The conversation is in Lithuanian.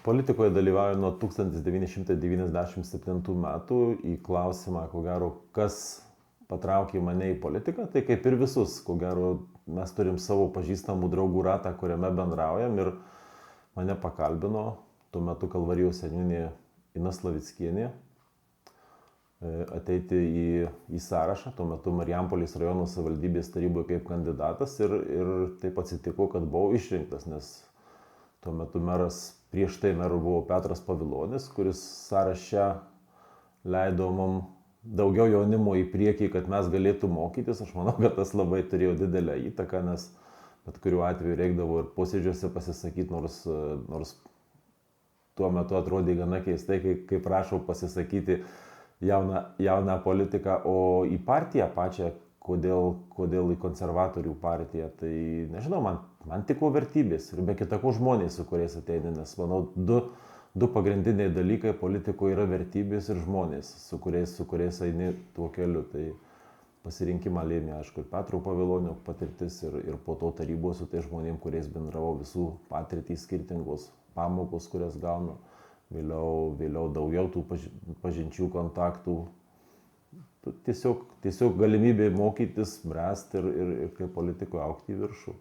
Politikoje dalyvauju nuo 1997 metų. Į klausimą, ko gero, kas patraukė mane į politiką, tai kaip ir visus, ko gero, mes turim savo pažįstamų draugų ratą, kuriame bendraujam, ir mane pakalbino tuo metu Kalvarijos seniūnė Ina Slavickienė ateiti į sąrašą, tuo metu Marijampolės rajono savivaldybės taryboje kaip kandidatas, ir taip atsitiko, kad buvau išrinktas, nes tuo metu prieš tai meru buvo Petras Pavilonis, kuris sąraše leido mums daugiau jaunimo į priekį, kad mes galėtų mokytis. Aš manau, kad tas labai turėjo didelę įtaką, nes bet kuriuo atveju reikdavo ir posėdžiuose pasisakyti, nors tuo metu atrodė gana keistai, kai prašau pasisakyti jauną politiką, o į partiją pačią, kodėl į konservatorių partiją, tai nežinau, man tiko vertybės ir be kitako žmonės, su kuriais ateini, nes manau, du pagrindiniai dalykai politikoje yra vertybės ir žmonės, su kuriais eini tuo keliu. Tai pasirinkimą lėmė, aišku, ir Petro Pavilonio patirtis, ir po to tarybos su tai žmonėm, kuriais bendravau, visų patirtys skirtingos, pamokos, kurias gaunu, vėliau daugiau tų pažinčių, kontaktų. Tiesiog galimybė mokytis, bręsti ir kaip politikoje augti į viršų.